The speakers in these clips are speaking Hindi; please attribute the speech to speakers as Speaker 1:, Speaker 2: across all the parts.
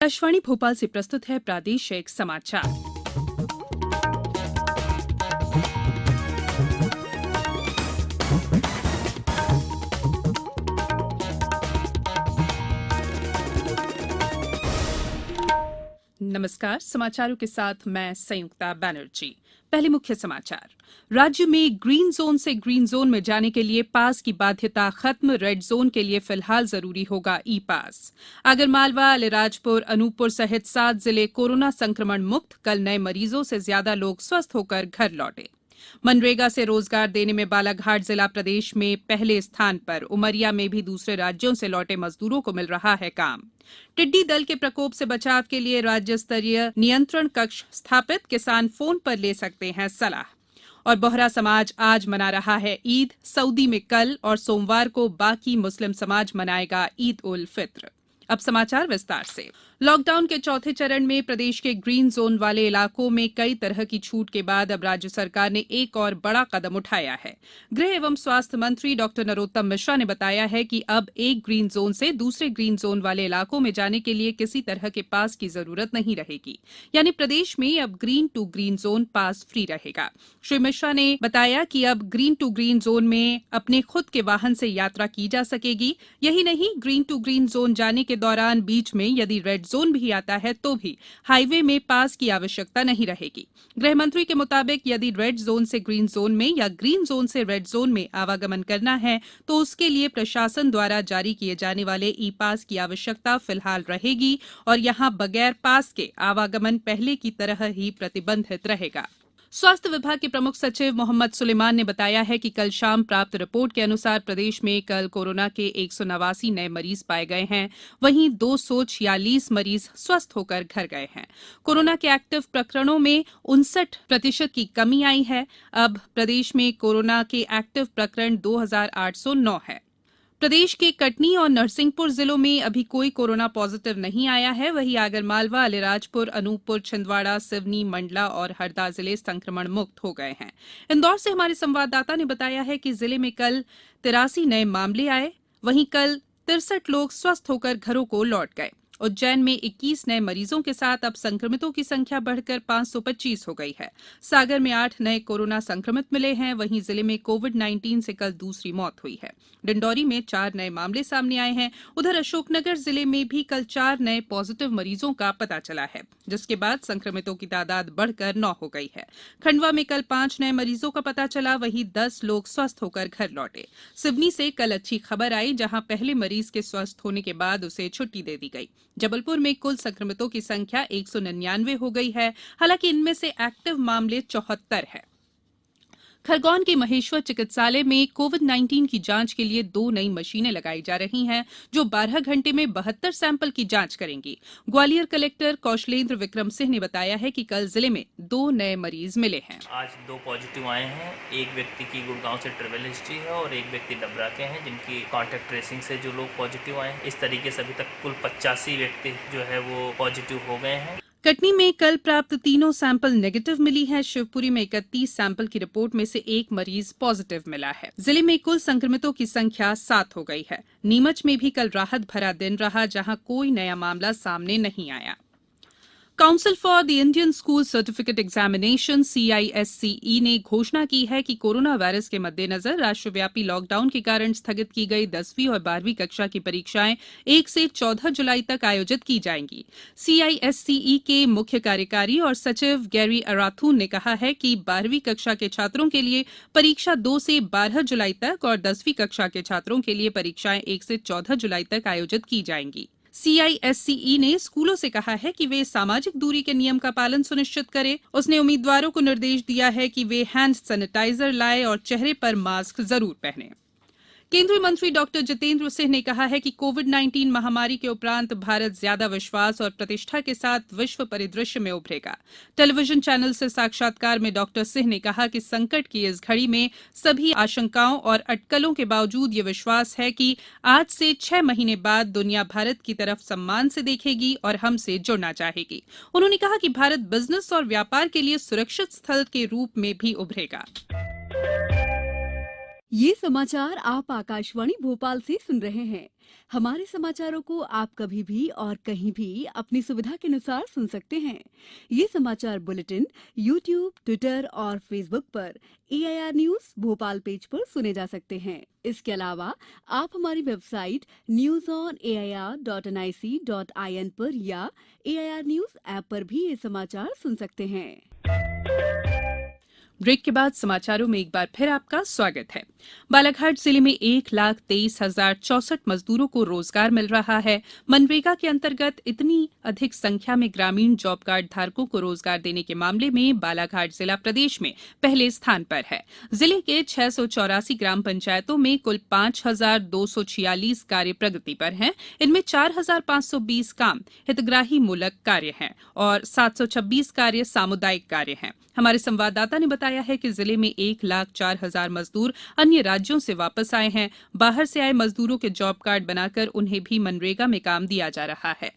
Speaker 1: आकाशवाणी भोपाल से प्रस्तुत है प्रादेशिक समाचार। नमस्कार, समाचारों के साथ मैं संयुक्ता बैनर्जी। पहले मुख्य समाचार। राज्य में ग्रीन जोन से ग्रीन जोन में जाने के लिए पास की बाध्यता खत्म। रेड जोन के लिए फिलहाल जरूरी होगा ई पास। आगरमालवा, अलीराजपुर, अनूपपुर सहित 7 जिले कोरोना संक्रमण मुक्त। कल नए मरीजों से ज्यादा लोग स्वस्थ होकर घर लौटे। मनरेगा से रोजगार देने में बालाघाट जिला प्रदेश में पहले स्थान पर। उमरिया में भी दूसरे राज्यों से लौटे मजदूरों को मिल रहा है काम। टिड्डी दल के प्रकोप से बचाव के लिए राज्य स्तरीय नियंत्रण कक्ष स्थापित। किसान फोन पर ले सकते हैं सलाह। और बोहरा समाज आज मना रहा है ईद। सऊदी में कल और सोमवार को बाकी मुस्लिम समाज मनाएगा ईद उल फित्र। अब समाचार विस्तार से। लॉकडाउन के चौथे चरण में प्रदेश के ग्रीन जोन वाले इलाकों में कई तरह की छूट के बाद अब राज्य सरकार ने एक और बड़ा कदम उठाया है। गृह एवं स्वास्थ्य मंत्री डॉ नरोत्तम मिश्रा ने बताया है कि अब एक ग्रीन जोन से दूसरे ग्रीन जोन वाले इलाकों में जाने के लिए किसी तरह के पास की जरूरत नहीं रहेगी। यानी प्रदेश में अब green to green zone pass free रहेगा। श्री मिश्रा ने बताया कि अब ग्रीन टू ग्रीन जोन में अपने खुद के वाहन से यात्रा की जा सकेगी। यही नहीं, ग्रीन टू ग्रीन जोन जाने के दौरान बीच में यदि रेड जोन भी आता है तो भी हाईवे में पास की आवश्यकता नहीं रहेगी। गृह मंत्री के मुताबिक यदि रेड जोन से ग्रीन जोन में या ग्रीन जोन से रेड जोन में आवागमन करना है तो उसके लिए प्रशासन द्वारा जारी किए जाने वाले ई पास की आवश्यकता फिलहाल रहेगी और यहां बगैर पास के आवागमन पहले की तरह ही प्रतिबंधित रहेगा। स्वास्थ्य विभाग के प्रमुख सचिव मोहम्मद सुलेमान ने बताया है कि कल शाम प्राप्त रिपोर्ट के अनुसार प्रदेश में कल कोरोना के 189 नए मरीज पाए गए हैं। वहीं 246 मरीज स्वस्थ होकर घर गए हैं। कोरोना के एक्टिव प्रकरणों में 59% की कमी आई है। अब प्रदेश में कोरोना के एक्टिव प्रकरण 2809 है। प्रदेश के कटनी और नरसिंहपुर जिलों में अभी कोई कोरोना पॉजिटिव नहीं आया है। वहीं आगरमालवा, अलीराजपुर, अनूपपुर, छिंदवाड़ा, सिवनी, मंडला और हरदा जिले संक्रमण मुक्त हो गए हैं। इंदौर से हमारे संवाददाता ने बताया है कि जिले में कल 83 नए मामले आए। वहीं कल 63 लोग स्वस्थ होकर घरों को लौट गए। उज्जैन में 21 नए मरीजों के साथ अब संक्रमितों की संख्या बढ़कर 525 हो गई है। सागर में 8 नए कोरोना संक्रमित मिले हैं। वहीं जिले में कोविड-19 से कल दूसरी मौत हुई है। डिंडौरी में 4 नए मामले सामने आए हैं। उधर अशोकनगर जिले में भी कल 4 नए पॉजिटिव मरीजों का पता चला है, जिसके बाद संक्रमितों की तादाद बढ़कर 9 हो गई है। खंडवा में कल 5 नए मरीजों का पता चला। वहीं 10 लोग स्वस्थ होकर घर लौटे। सिवनी से कल अच्छी खबर आई, जहां पहले मरीज के स्वस्थ होने के बाद उसे छुट्टी दे दी गई। जबलपुर में कुल संक्रमितों की संख्या 199 हो गई है। हालांकि इनमें से एक्टिव मामले 74 है। खरगोन के महेश्वर चिकित्सालय में कोविड-19 की जांच के लिए 2 नई मशीनें लगाई जा रही हैं, जो 12 घंटे में 72 सैंपल की जांच करेंगी। ग्वालियर कलेक्टर कौशलेंद्र विक्रम सिंह ने बताया है कि कल जिले में 2 नए मरीज मिले हैं।
Speaker 2: आज 2 पॉजिटिव आए हैं। एक व्यक्ति की गुड़गांव से ट्रेवल हिस्ट्री है और एक व्यक्ति डबरा के हैं, जिनकी कॉन्टैक्ट ट्रेसिंग से जो लोग पॉजिटिव आए हैं। इस तरीके से अभी तक कुल 85 व्यक्ति जो है वो पॉजिटिव हो गए हैं।
Speaker 1: कटनी में कल प्राप्त तीनों सैंपल नेगेटिव मिली है। शिवपुरी में 31 सैंपल की रिपोर्ट में से 1 मरीज पॉजिटिव मिला है। जिले में कुल संक्रमितों की संख्या 7 हो गई है। नीमच में भी कल राहत भरा दिन रहा, जहां कोई नया मामला सामने नहीं आया। Council for the Indian school certificate examination CISCE ने घोषणा की है कि कोरोना वायरस के मद्देनजर राष्ट्रव्यापी लॉकडाउन के कारण स्थगित की गई 10वीं और 12वीं कक्षा की परीक्षाएं 1 से 14 जुलाई तक आयोजित की जाएंगी। CISCE के मुख्य कार्यकारी और सचिव गैरी अराथून ने कहा है कि 12वीं कक्षा के छात्रों के लिए परीक्षा 2 से 12 जुलाई तक और 10वीं कक्षा के छात्रों के लिए परीक्षाएं 1 से 14 जुलाई तक आयोजित की जाएंगी। CISCE ने स्कूलों से कहा है कि वे सामाजिक दूरी के नियम का पालन सुनिश्चित करें। उसने उम्मीदवारों को निर्देश दिया है कि वे हैंड सैनिटाइजर लाएं और चेहरे पर मास्क जरूर पहनें। केंद्रीय मंत्री डॉक्टर जितेंद्र सिंह ने कहा है कि कोविड-19 महामारी के उपरांत भारत ज्यादा विश्वास और प्रतिष्ठा के साथ विश्व परिदृश्य में उभरेगा। टेलीविजन चैनल से साक्षात्कार में डॉक्टर सिंह ने कहा कि संकट की इस घड़ी में सभी आशंकाओं और अटकलों के बावजूद ये विश्वास है कि आज से 6 महीने बाद दुनिया भारत की तरफ सम्मान से देखेगी और हमसे जुड़ना चाहेगी। उन्होंने कहा कि भारत बिजनेस और व्यापार के लिए सुरक्षित स्थल के रूप में भी उभरेगा।
Speaker 3: ये समाचार आप आकाशवाणी भोपाल से सुन रहे हैं। हमारे समाचारों को आप कभी भी और कहीं भी अपनी सुविधा के अनुसार सुन सकते हैं। ये समाचार बुलेटिन YouTube, ट्विटर और फेसबुक पर AIR न्यूज भोपाल पेज पर सुने जा सकते हैं। इसके अलावा आप हमारी वेबसाइट newsonair.nic.in पर या AIR न्यूज ऐप पर भी ये समाचार सुन सकते हैं।
Speaker 1: ब्रेक के बाद समाचारों में एक बार फिर आपका स्वागत है। बालाघाट जिले में 1,23,064 मजदूरों को रोजगार मिल रहा है। मनरेगा के अंतर्गत इतनी अधिक संख्या में ग्रामीण जॉब कार्ड धारकों को रोजगार देने के मामले में बालाघाट जिला प्रदेश में पहले स्थान पर है। जिले के 684 ग्राम पंचायतों में कुल 5,246 कार्य प्रगति पर हैं। इनमें 4,520 काम हितग्राही मूलक कार्य हैं और 726 कार्य सामुदायिक कार्य हैं। हमारे संवाददाता ने बताया है कि जिले में 1,04,000 मजदूर अन्य राज्यों से वापस आए हैं। बाहर से आए मजदूरों के जॉब कार्ड बनाकर उन्हें भी मनरेगा में काम दिया जा रहा है।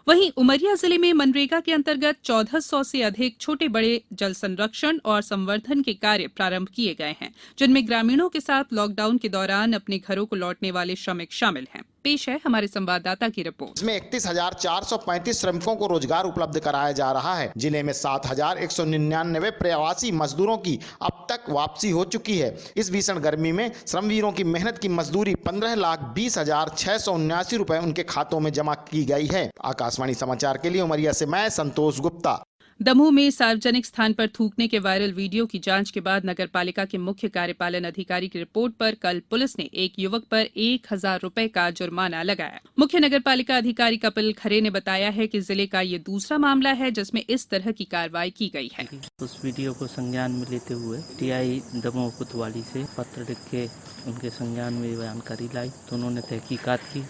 Speaker 1: वहीं उमरिया जिले में मनरेगा के अंतर्गत 1,400 से अधिक छोटे बड़े जल संरक्षण और संवर्धन के कार्य प्रारंभ किए गए हैं, जिनमें ग्रामीणों के साथ लॉकडाउन के दौरान अपने घरों को लौटने वाले श्रमिक शामिल हैं। पेश है हमारे संवाददाता की रिपोर्ट।
Speaker 4: इसमें 31,435 श्रमिकों को रोजगार उपलब्ध कराया जा रहा है। जिले में 7,199 प्रवासी मजदूरों की अब तक वापसी हो चुकी है। इस भीषण गर्मी में श्रमवीरों की मेहनत की मजदूरी 15,20,679 रुपए उनके खातों में जमा की गई है। आकाशवाणी समाचार के लिए उमरिया से मैं संतोष गुप्ता।
Speaker 1: दमोह में सार्वजनिक स्थान पर थूकने के वायरल वीडियो की जांच के बाद नगरपालिका के मुख्य कार्यपालन अधिकारी की रिपोर्ट पर कल पुलिस ने एक युवक पर 1,000 रुपए का जुर्माना लगाया। मुख्य नगरपालिका अधिकारी कपिल खरे ने बताया है कि जिले का ये दूसरा मामला है जिसमें इस तरह की कार्रवाई की गई है।
Speaker 5: उस वीडियो को संज्ञान में लेते हुए TI दमोह कोतवाली से पत्र लिख के उनके संज्ञान में जानकारी लाई तो उन्होंने तहकीकात की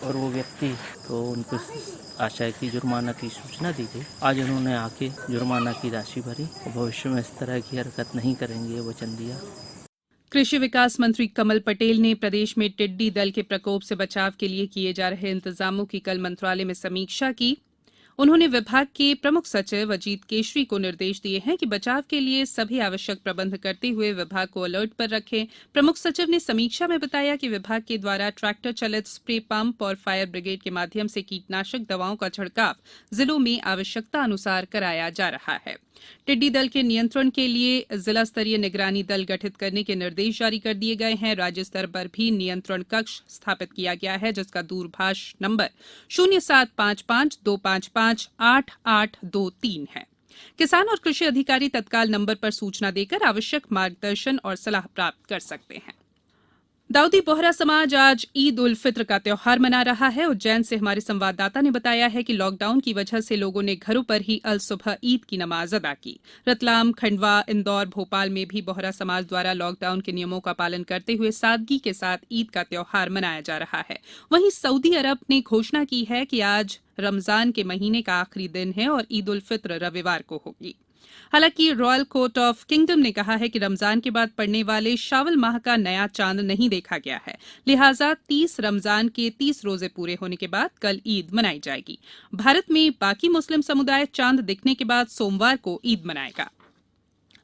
Speaker 5: और वो व्यक्ति तो उनको आशय की जुर्माना की सूचना दी गई। आज उन्होंने आके जुर्माना की राशि भरी और भविष्य में इस तरह की हरकत नहीं करेंगे वचन दिया।
Speaker 1: कृषि विकास मंत्री कमल पटेल ने प्रदेश में टिड्डी दल के प्रकोप से बचाव के लिए किए जा रहे इंतजामों की कल मंत्रालय में समीक्षा की। उन्होंने विभाग के प्रमुख सचिव अजीत केशरी को निर्देश दिए हैं कि बचाव के लिए सभी आवश्यक प्रबंध करते हुए विभाग को अलर्ट पर रखें। प्रमुख सचिव ने समीक्षा में बताया कि विभाग के द्वारा ट्रैक्टर चलित स्प्रे पंप और फायर ब्रिगेड के माध्यम से कीटनाशक दवाओं का छिड़काव जिलों में आवश्यकता अनुसार कराया जा रहा है। टिड्डी दल के नियंत्रण के लिए जिला स्तरीय निगरानी दल गठित करने के निर्देश जारी कर दिए गए हैं। राज्य स्तर पर भी नियंत्रण कक्ष स्थापित किया गया है, जिसका दूरभाष नंबर 0755-255-8823 है। किसान और कृषि अधिकारी तत्काल नंबर पर सूचना देकर आवश्यक मार्गदर्शन और सलाह प्राप्त कर सकते हैं। दाऊदी बोहरा समाज आज ईद उल फित्र का त्यौहार मना रहा है। उज्जैन से हमारे संवाददाता ने बताया है कि लॉकडाउन की वजह से लोगों ने घरों पर ही अल सुबह ईद की नमाज अदा की। रतलाम, खंडवा, इंदौर, भोपाल में भी बोहरा समाज द्वारा लॉकडाउन के नियमों का पालन करते हुए सादगी के साथ ईद का त्यौहार मनाया जा रहा है। वहीं सऊदी अरब ने घोषणा की है कि आज रमजान के महीने का आखिरी दिन है और ईद उल फित्र रविवार को होगी। हालांकि रॉयल कोर्ट ऑफ किंगडम ने कहा है कि रमजान के बाद पड़ने वाले शावल माह का नया चांद नहीं देखा गया है, लिहाजा 30 रमजान के 30 रोजे पूरे होने के बाद कल ईद मनाई जाएगी। भारत में बाकी मुस्लिम समुदाय चांद दिखने के बाद सोमवार को ईद मनाएगा।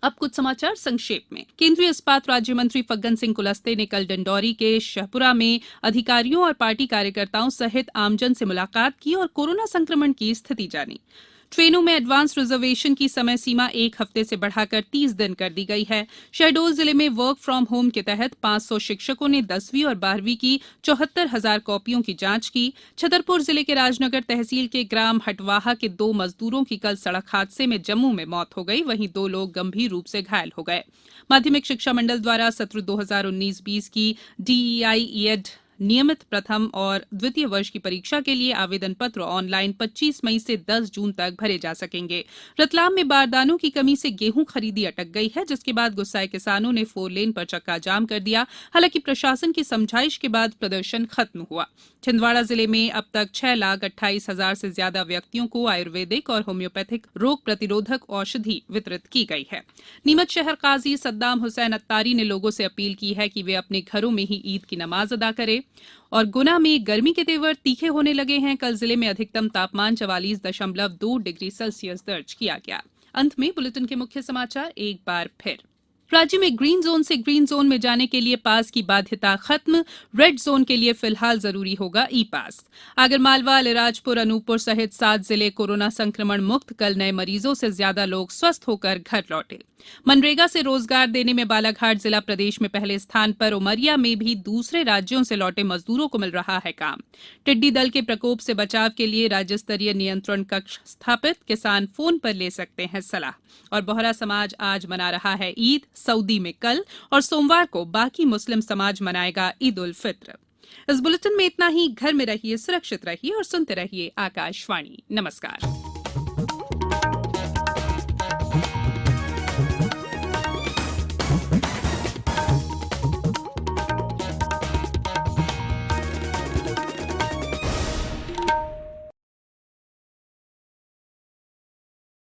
Speaker 1: अब कुछ समाचार संक्षेप में। केंद्रीय इस्पात राज्य मंत्री फग्गन सिंह कुलस्ते ने कल डिंडौरी के शहपुरा में अधिकारियों और पार्टी कार्यकर्ताओं सहित आमजन से मुलाकात की और कोरोना संक्रमण की स्थिति जानी। ट्रेनों में एडवांस रिजर्वेशन की समय सीमा 1 हफ्ते से बढ़ाकर 30 दिन कर दी गई है। शहडोल जिले में वर्क फ्रॉम होम के तहत 500 शिक्षकों ने 10वीं और 12वीं की 74,000 कॉपियों की जांच की। छतरपुर जिले के राजनगर तहसील के ग्राम हटवाहा के 2 मजदूरों की कल सड़क हादसे में जम्मू में मौत हो गई, वहीं 2 लोग गंभीर रूप से घायल हो गए। माध्यमिक शिक्षा मंडल द्वारा सत्र 2019-20 की DEI-ED नियमित प्रथम और द्वितीय वर्ष की परीक्षा के लिए आवेदन पत्र ऑनलाइन 25 मई से 10 जून तक भरे जा सकेंगे। रतलाम में बारदानों की कमी से गेहूं खरीदी अटक गई है, जिसके बाद गुस्साए किसानों ने 4 लेन पर चक्का जाम कर दिया। हालांकि प्रशासन की समझाइश के बाद प्रदर्शन खत्म हुआ। छिंदवाड़ा जिले में अब तक 6,28,000 से ज्यादा व्यक्तियों को आयुर्वेदिक और होम्योपैथिक रोग प्रतिरोधक औषधि वितरित की गई है। नीमच शहर काजी सद्दाम हुसैन अत्तारी ने लोगों से अपील की है कि वे अपने घरों में ही ईद की नमाज अदा करें। और गुना में गर्मी के तेवर तीखे होने लगे हैं। कल जिले में अधिकतम तापमान 44.2 डिग्री सेल्सियस दर्ज किया गया। अंत में बुलेटिन के मुख्य समाचार एक बार फिर। राज्य में ग्रीन जोन से ग्रीन जोन में जाने के लिए पास की बाध्यता खत्म, रेड जोन के लिए फिलहाल जरूरी होगा ई पास। आगरमालवा, अलीराजपुर, अनूपपुर सहित 7 जिले कोरोना संक्रमण मुक्त। कल नए मरीजों से ज्यादा लोग स्वस्थ होकर घर लौटे। मनरेगा से रोजगार देने में बालाघाट जिला प्रदेश में पहले स्थान पर। उमरिया में भी दूसरे राज्यों से लौटे मजदूरों को मिल रहा है काम। टिड्डी दल के प्रकोप से बचाव के लिए राज्य स्तरीय नियंत्रण कक्ष स्थापित। किसान फोन पर ले सकते हैं सलाह। और बोहरा समाज आज मना रहा है ईद। सऊदी में कल और सोमवार को बाकी मुस्लिम समाज मनाएगा ईद उल फित्र। इस बुलेटिन में इतना ही। घर में रहिए, सुरक्षित रहिए और सुनते रहिए आकाशवाणी। नमस्कार।